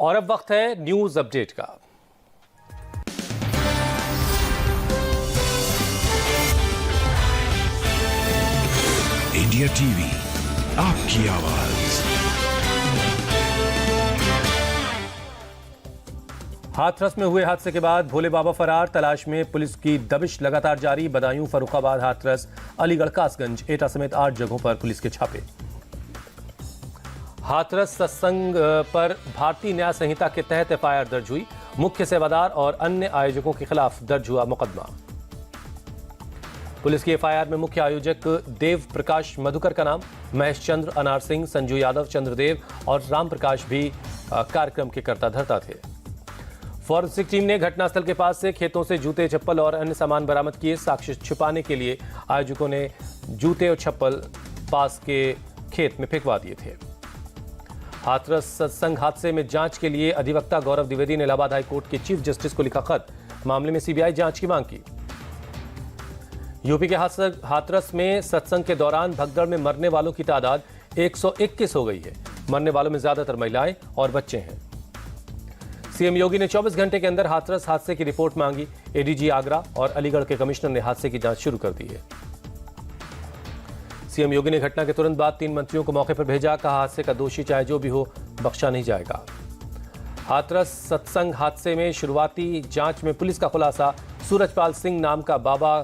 और अब वक्त है न्यूज अपडेट का। इंडिया टीवी, आपकी आवाज। हाथरस में हुए हादसे के बाद भोले बाबा फरार, तलाश में पुलिस की दबिश लगातार जारी। बदायूं, फर्रुखाबाद, हाथरस, अलीगढ़, कासगंज, एटा समेत 8 जगहों पर पुलिस के छापे। हाथरस सत्संग पर भारतीय न्याय संहिता के तहत एफआईआर दर्ज हुई। मुख्य सेवादार और अन्य आयोजकों के खिलाफ दर्ज हुआ मुकदमा। पुलिस की एफआईआर में मुख्य आयोजक देव प्रकाश मधुकर का नाम, महेश चंद्र, अनार सिंह, संजू यादव, चंद्रदेव और राम प्रकाश भी कार्यक्रम के कर्ता धर्ता थे। फॉरेंसिक टीम ने घटनास्थल के पास से खेतों से जूते, चप्पल और अन्य सामान बरामद किए। साक्ष्य छुपाने के लिए आयोजकों ने जूते और चप्पल पास के खेत में फेंकवा दिए थे। हाथरस सत्संग हादसे में जांच के लिए अधिवक्ता गौरव द्विवेदी ने इलाहाबाद हाई कोर्ट के चीफ जस्टिस को लिखा खत। मामले में सीबीआई जांच की मांग की। यूपी के हाथरस में सत्संग के दौरान भगदड़ में मरने वालों की तादाद 121 हो गई है। मरने वालों में ज्यादातर महिलाएं और बच्चे हैं। सीएम योगी ने 24 घंटे के अंदर हाथरस हादसे की रिपोर्ट मांगी। एडीजी आगरा और अलीगढ़ के कमिश्नर ने हादसे की जांच शुरू कर दी है। सीएम योगी ने घटना के तुरंत बाद 3 मंत्रियों को मौके पर भेजा। कहा, हादसे का दोषी चाहे जो भी हो, बख्शा नहीं जाएगा। हाथरस सत्संग हादसे में शुरुआती जांच में पुलिस का खुलासा, सूरजपाल सिंह नाम का बाबा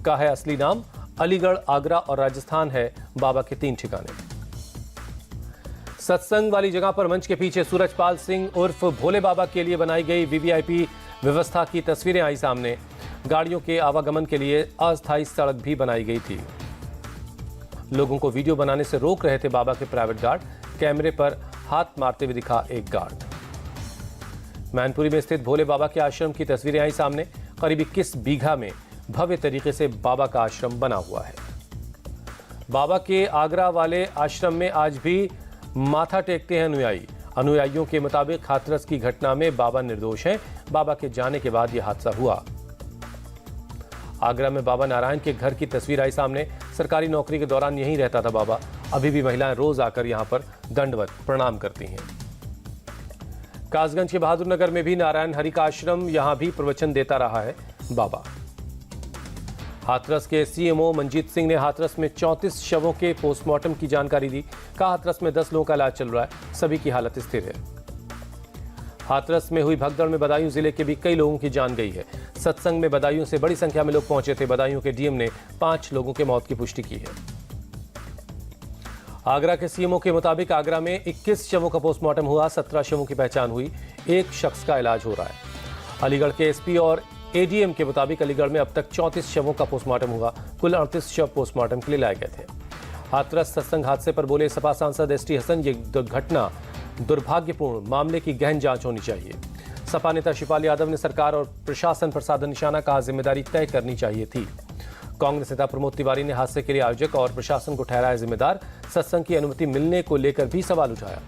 का है असली नाम। अलीगढ़, आगरा और राजस्थान है बाबा के 3 ठिकाने। सत्संग वाली जगह पर मंच के पीछे सूरजपाल सिंह उर्फ भोले बाबा के लिए बनाई गई वीवीआईपी व्यवस्था की तस्वीरें आई सामने। गाड़ियों के आवागमन के लिए अस्थायी सड़क भी बनाई गई थी। लोगों को वीडियो बनाने से रोक रहे थे बाबा के प्राइवेट गार्ड। कैमरे पर हाथ मारते हुए दिखा एक गार्ड। मैनपुरी में स्थित भोले बाबा के आश्रम की तस्वीरें आई सामने। करीब 21 बीघा में भव्य तरीके से बाबा का आश्रम बना हुआ है। बाबा के आगरा वाले आश्रम में आज भी माथा टेकते हैं अनुयायी। अनुयायियों के मुताबिक हाथरस की घटना में बाबा निर्दोष हैं। बाबा के जाने के बाद यह हादसा हुआ। आगरा में बाबा नारायण के घर की तस्वीर आई सामने। सरकारी नौकरी के दौरान यहीं रहता था बाबा। अभी भी महिलाएं रोज आकर यहां पर दंडवत प्रणाम करती हैं। कासगंज के बहादुर नगर में भी नारायण हरि का आश्रम, यहां भी प्रवचन देता रहा है बाबा। हाथरस के सीएमओ मंजीत सिंह ने हाथरस में 34 शवों के पोस्टमार्टम की जानकारी दी। कहा, हाथरस में 10 लोगों का इलाज चल रहा है, सभी की हालत स्थिर है। हाथरस में हुई भगदड़ में बदायूं जिले के भी कई लोगों की जान गई है। सत्संग में बदायूं से बड़ी संख्या में लोग पहुंचे थे। बदायूं के डीएम ने 5 लोगों के मौत की पुष्टि की है। आगरा के सीएमओ के मुताबिक आगरा में 21 शवों का पोस्टमार्टम हुआ। 17 शवों की पहचान हुई। 1 शख्स का इलाज हो रहा है। अलीगढ़ के एसपी और एडीएम के मुताबिक अलीगढ़ में अब तक 34 शवों का पोस्टमार्टम हुआ। कुल 38 शव पोस्टमार्टम के लिए लाए गए थे। हाथरस सत्संग हादसे पर बोले सपा सांसद एसटी हसन, ये घटना दुर्भाग्यपूर्ण, मामले की गहन जांच होनी चाहिए। सपा नेता शिवपाल यादव ने सरकार और प्रशासन पर साधा निशाना। कहा, जिम्मेदारी तय करनी चाहिए थी। कांग्रेस नेता प्रमोद तिवारी ने हादसे के लिए आयोजक और प्रशासन को ठहराया जिम्मेदार। सत्संग की अनुमति मिलने को लेकर भी सवाल उठाया।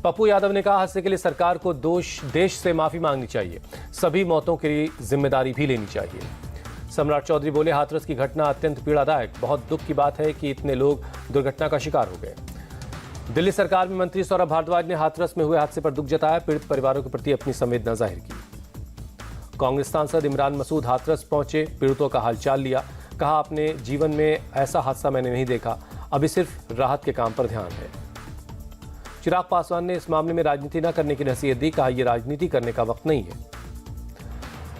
पप्पू यादव ने कहा, हादसे के लिए सरकार को देश से माफी मांगनी चाहिए। सभी मौतों की जिम्मेदारी भी लेनी चाहिए। सम्राट चौधरी बोले, हाथरस की घटना अत्यंत पीड़ादायक, बहुत दुख की बात है कि इतने लोग दुर्घटना का शिकार हो गए। दिल्ली सरकार में मंत्री सौरभ भारद्वाज ने हाथरस में हुए हादसे पर दुख जताया। पीड़ित परिवारों के प्रति अपनी संवेदना जाहिर की। कांग्रेस सांसद इमरान मसूद हाथरस पहुंचे, पीड़ितों का हालचाल लिया। कहा, अपने जीवन में ऐसा हादसा मैंने नहीं देखा, अभी सिर्फ राहत के काम पर ध्यान है। चिराग पासवान ने इस मामले में राजनीति न करने की नसीहत दी। कहा, यह राजनीति करने का वक्त नहीं है।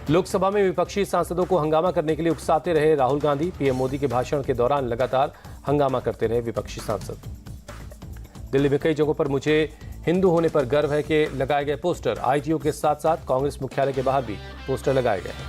लोकसभा में विपक्षी सांसदों को हंगामा करने के लिए उकसाते रहे राहुल गांधी। पीएम मोदी के भाषण के दौरान लगातार हंगामा करते रहे विपक्षी सांसद। दिल्ली में कई जगहों पर मुझे हिंदू होने पर गर्व है के लगाए गए पोस्टर। आईटीओ के साथ साथ कांग्रेस मुख्यालय के बाहर भी पोस्टर लगाए गए हैं।